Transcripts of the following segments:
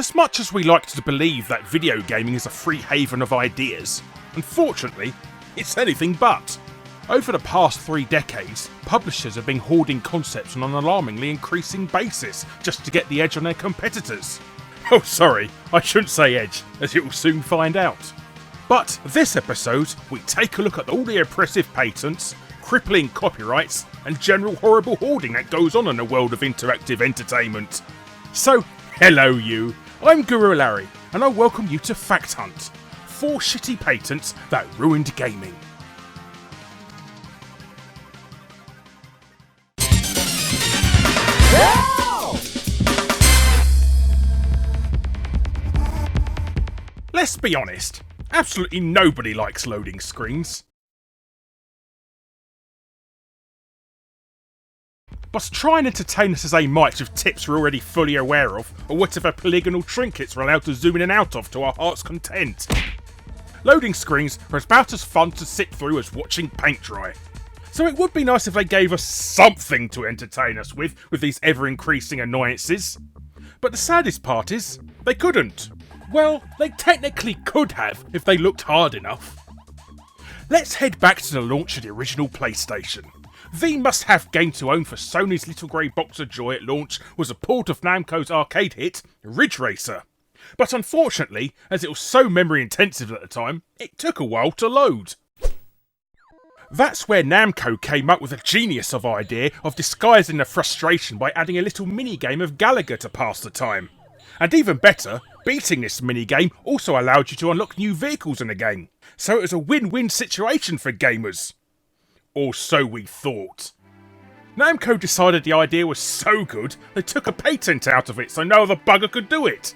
As much as we like to believe that video gaming is a free haven of ideas, unfortunately, it's anything but. Over the past 3 decades, publishers have been hoarding concepts on an alarmingly increasing basis just to get the edge on their competitors. Oh sorry, I shouldn't say edge, as you will soon find out. But this episode, we take a look at all the oppressive patents, crippling copyrights, and general horrible hoarding that goes on in the world of interactive entertainment. So, hello you, I'm Guru Larry, and I welcome you to Fact Hunt, 4 shitty patents that ruined gaming. Let's be honest, absolutely nobody likes loading screens. But try and entertain us as they might with tips we're already fully aware of, or whatever polygonal trinkets we're allowed to zoom in and out of to our heart's content. Loading screens are about as fun to sit through as watching paint dry. So it would be nice if they gave us something to entertain us with these ever-increasing annoyances. But the saddest part is, they couldn't. Well, they technically could have if they looked hard enough. Let's head back to the launch of the original PlayStation. The must-have game to own for Sony's little grey box of joy at launch was a port of Namco's arcade hit, Ridge Racer. But unfortunately, as it was so memory intensive at the time, it took a while to load. That's where Namco came up with a genius of idea of disguising the frustration by adding a little mini-game of Gallagher to pass the time. And even better, beating this mini-game also allowed you to unlock new vehicles in the game, so it was a win-win situation for gamers. Or so we thought. Namco decided the idea was so good, they took a patent out of it so no other bugger could do it.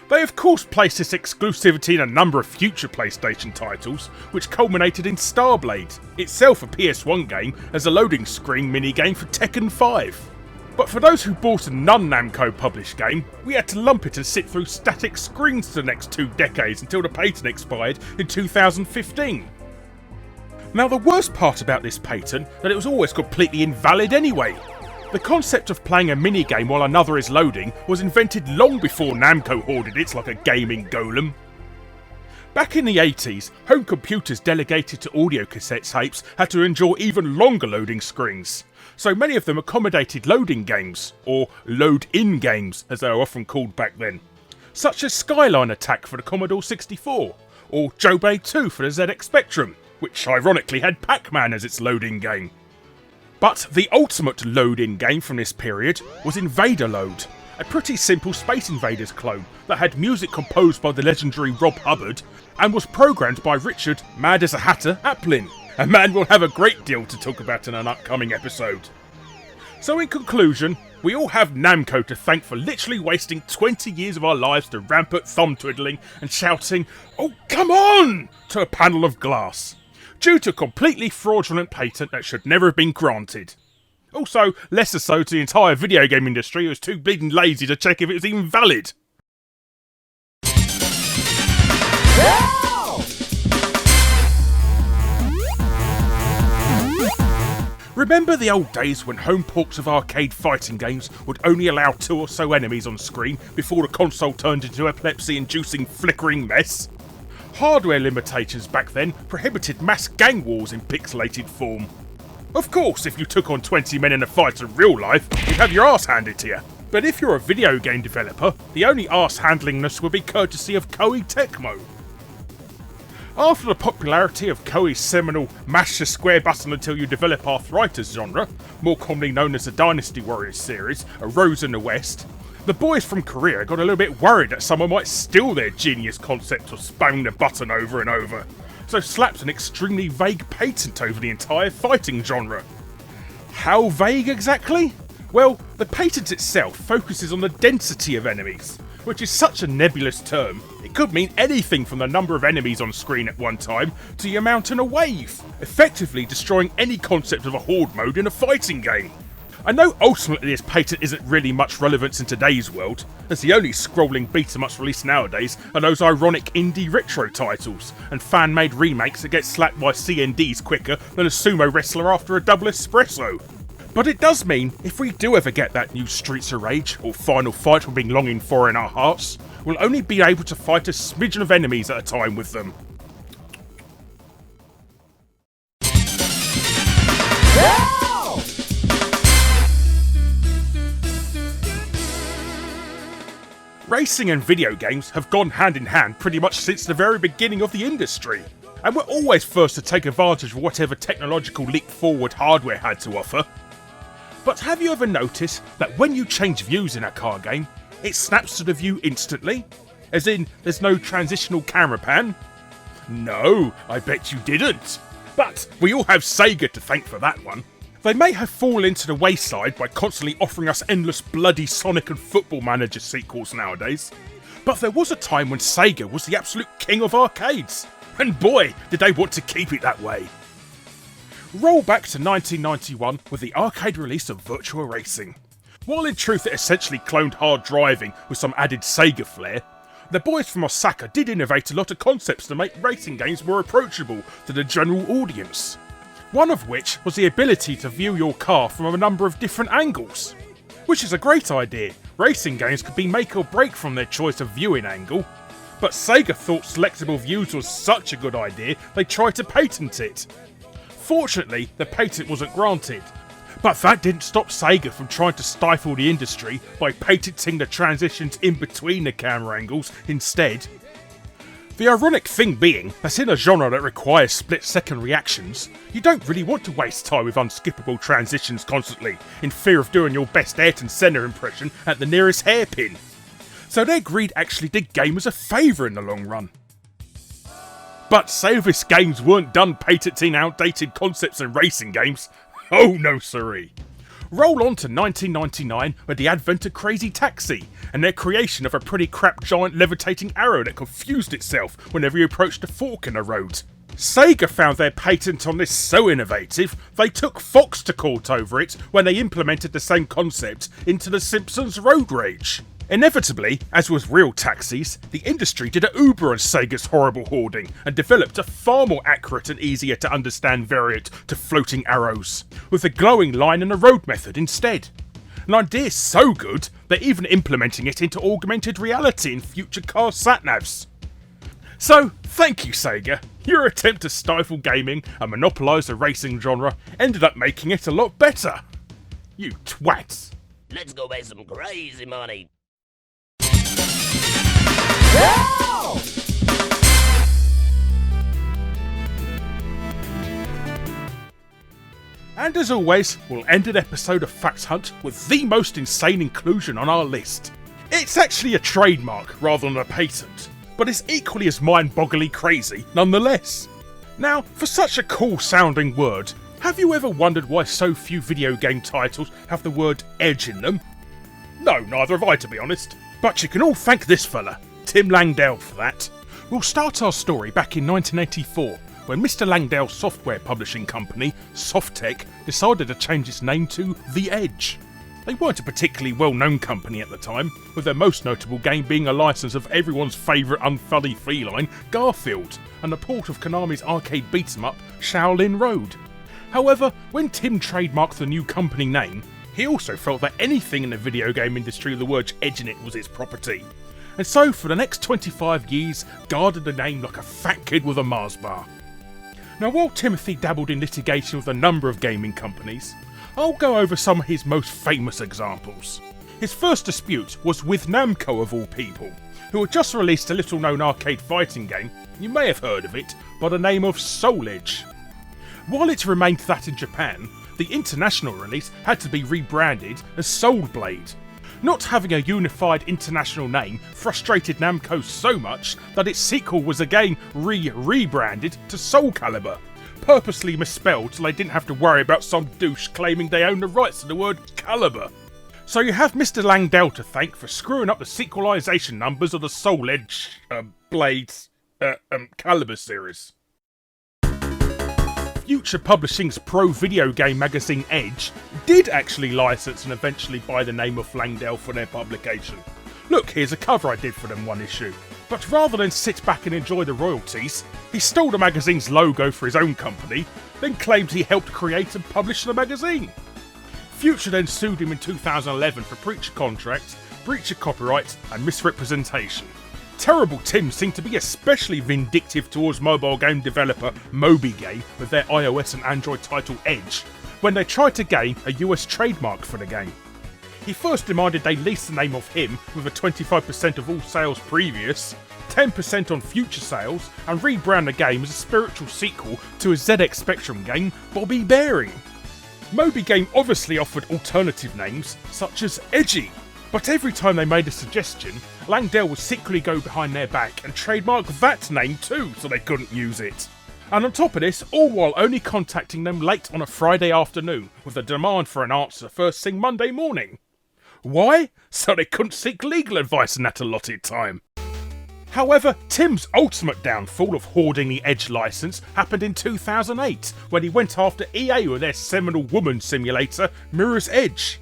They of course placed this exclusivity in a number of future PlayStation titles, which culminated in Starblade, itself a PS1 game, as a loading screen mini-game for Tekken 5. But for those who bought a non-Namco published game, we had to lump it and sit through static screens for the next 2 decades until the patent expired in 2015. Now the worst part about this patent, that it was always completely invalid anyway. The concept of playing a minigame while another is loading was invented long before Namco hoarded it like a gaming golem. Back in the 80s, home computers delegated to audio cassette tapes had to endure even longer loading screens. So many of them accommodated loading games, or load-in games as they were often called back then, such as Skyline Attack for the Commodore 64, or Jobei 2 for the ZX Spectrum, which ironically had Pac-Man as its loading game. But the ultimate load-in game from this period was Invader Load, a pretty simple Space Invaders clone that had music composed by the legendary Rob Hubbard and was programmed by Richard Mad as a Hatter Applin, a man we'll have a great deal to talk about in an upcoming episode. So in conclusion, we all have Namco to thank for literally wasting 20 years of our lives to rampant thumb twiddling and shouting, "Oh come on!" to a panel of glass, due to a completely fraudulent patent that should never have been granted. Also, lesser so to the entire video game industry who was too bleeding lazy to check if it was even valid. Remember the old days when home ports of arcade fighting games would only allow 2 or so enemies on screen before the console turned into epilepsy-inducing flickering mess? Hardware limitations back then prohibited mass gang wars in pixelated form. Of course, if you took on 20 men in a fight in real life, you'd have your arse handed to you. But if you're a video game developer, the only arse handlingness would be courtesy of Koei Tecmo. After the popularity of Koei's seminal mash the square button until you develop arthritis genre, more commonly known as the Dynasty Warriors series, arose in the West, the boys from Korea got a little bit worried that someone might steal their genius concept of spamming the button over and over, so slapped an extremely vague patent over the entire fighting genre. How vague exactly? Well, the patent itself focuses on the density of enemies, which is such a nebulous term. It could mean anything from the number of enemies on screen at one time to the amount in a wave, effectively destroying any concept of a horde mode in a fighting game. I know ultimately this patent isn't really much relevance in today's world, as the only scrolling beat-em-ups released nowadays are those ironic indie retro titles, and fan-made remakes that get slapped by CNDs quicker than a sumo wrestler after a double espresso. But it does mean if we do ever get that new Streets of Rage or Final Fight we've been longing for in our hearts, we'll only be able to fight a smidgen of enemies at a time with them. Racing and video games have gone hand in hand pretty much since the very beginning of the industry, and we're always first to take advantage of whatever technological leap forward hardware had to offer. But have you ever noticed that when you change views in a car game, it snaps to the view instantly? As in, there's no transitional camera pan? No, I bet you didn't. But we all have Sega to thank for that one. They may have fallen to the wayside by constantly offering us endless bloody Sonic and Football Manager sequels nowadays, but there was a time when Sega was the absolute king of arcades, and boy, did they want to keep it that way. Roll back to 1991 with the arcade release of Virtua Racing. While in truth it essentially cloned hard driving with some added Sega flair, the boys from Osaka did innovate a lot of concepts to make racing games more approachable to the general audience. One of which was the ability to view your car from a number of different angles. Which is a great idea. Racing games could be make or break from their choice of viewing angle. But Sega thought selectable views was such a good idea, they tried to patent it. Fortunately, the patent wasn't granted. But that didn't stop Sega from trying to stifle the industry by patenting the transitions in between the camera angles instead. The ironic thing being that in a genre that requires split-second reactions, you don't really want to waste time with unskippable transitions constantly, in fear of doing your best Ayrton Senna impression at the nearest hairpin. So their greed actually did gamers a favour in the long run. But Salvis Games weren't done patenting outdated concepts in racing games. Oh no siree. Roll on to 1999 with the advent of Crazy Taxi, and their creation of a pretty crap giant levitating arrow that confused itself whenever you approached a fork in a road. Sega found their patent on this so innovative, they took Fox to court over it when they implemented the same concept into The Simpsons Road Rage. Inevitably, as with real taxis, the industry did a Uber on Sega's horrible hoarding and developed a far more accurate and easier to understand variant to floating arrows, with a glowing line and a road method instead. An idea so good, they're even implementing it into augmented reality in future car satnavs. So, thank you Sega, your attempt to stifle gaming and monopolise the racing genre ended up making it a lot better. You twats. Let's go make some crazy money. And as always, we'll end an episode of Fact Hunt with the most insane inclusion on our list. It's actually a trademark rather than a patent, but it's equally as mind-bogglingly crazy nonetheless. Now, for such a cool sounding word, have you ever wondered why so few video game titles have the word edge in them? No, neither have I to be honest. But you can all thank this fella, Tim Langdell, for that. We'll start our story back in 1984, when Mr. Langdell's software publishing company, Softtech, decided to change its name to The Edge. They weren't a particularly well-known company at the time, with their most notable game being a license of everyone's favourite unfunny feline, Garfield, and a port of Konami's arcade beat-em-up, Shaolin Road. However, when Tim trademarked the new company name, he also felt that anything in the video game industry with the word edge in it was his property. And so for the next 25 years, guarded the name like a fat kid with a Mars bar. Now while Timothy dabbled in litigation with a number of gaming companies, I'll go over some of his most famous examples. His first dispute was with Namco of all people, who had just released a little known arcade fighting game, you may have heard of it, by the name of Soul Edge. While it remained that in Japan, the international release had to be rebranded as Soul Blade. Not having a unified international name frustrated Namco so much that its sequel was again rebranded to Soul Calibur, purposely misspelled so they didn't have to worry about some douche claiming they own the rights to the word Calibur. So you have Mr. Langdell to thank for screwing up the sequelization numbers of the Soul Edge Blades Calibur series. Future Publishing's pro video game magazine Edge did actually license and eventually buy the name of Langdell for their publication. Look, here's a cover I did for them one issue. But rather than sit back and enjoy the royalties, he stole the magazine's logo for his own company, then claimed he helped create and publish the magazine. Future then sued him in 2011 for breach of contract, breach of copyright and misrepresentation. Terrible Tim seemed to be especially vindictive towards mobile game developer MobyGame with their iOS and Android title Edge, when they tried to gain a US trademark for the game. He first demanded they lease the name of him with a 25% of all sales previous, 10% on future sales, and rebrand the game as a spiritual sequel to his ZX Spectrum game, Bobby Bearing. MobyGame obviously offered alternative names, such as Edgy, but every time they made a suggestion, Langdell would secretly go behind their back and trademark that name too, so they couldn't use it. And on top of this, all while only contacting them late on a Friday afternoon with a demand for an answer first thing Monday morning. Why? So they couldn't seek legal advice in that allotted time. However, Tim's ultimate downfall of hoarding the Edge license happened in 2008, when he went after EA with their seminal woman simulator, Mirror's Edge.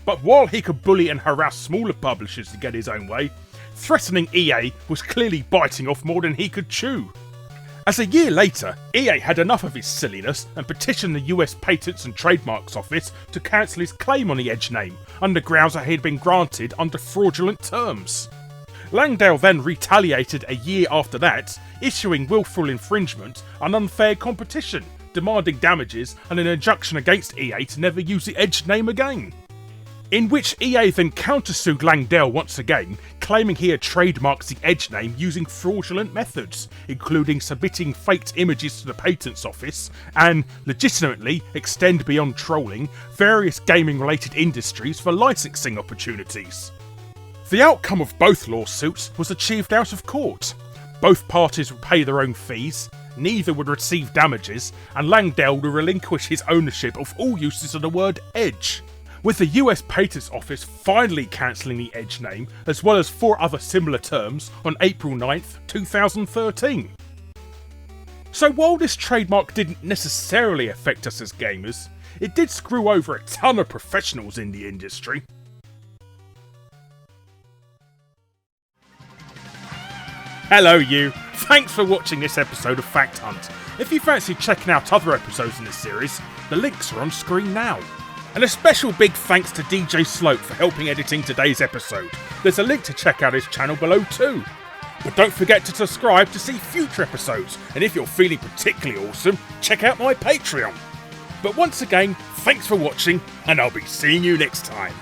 But while he could bully and harass smaller publishers to get his own way, threatening EA was clearly biting off more than he could chew. As a year later, EA had enough of his silliness and petitioned the US Patents and Trademarks Office to cancel his claim on the Edge name, under grounds that he had been granted under fraudulent terms. Langdell then retaliated a year after that, issuing willful infringement and unfair competition, demanding damages and an injunction against EA to never use the Edge name again. In which EA then countersued Langdell once again, claiming he had trademarked the Edge name using fraudulent methods, including submitting faked images to the Patents Office and, legitimately extend beyond trolling, various gaming-related industries for licensing opportunities. The outcome of both lawsuits was achieved out of court. Both parties would pay their own fees, neither would receive damages, and Langdell would relinquish his ownership of all uses of the word Edge, with the US Patents Office finally cancelling the Edge name, as well as 4 other similar terms, on April 9th, 2013. So while this trademark didn't necessarily affect us as gamers, it did screw over a ton of professionals in the industry. Hello you, thanks for watching this episode of Fact Hunt. If you fancy checking out other episodes in this series, the links are on screen now. And a special big thanks to DJ Slope for helping editing today's episode. There's a link to check out his channel below too. But don't forget to subscribe to see future episodes, and if you're feeling particularly awesome, check out my Patreon. But once again, thanks for watching, and I'll be seeing you next time.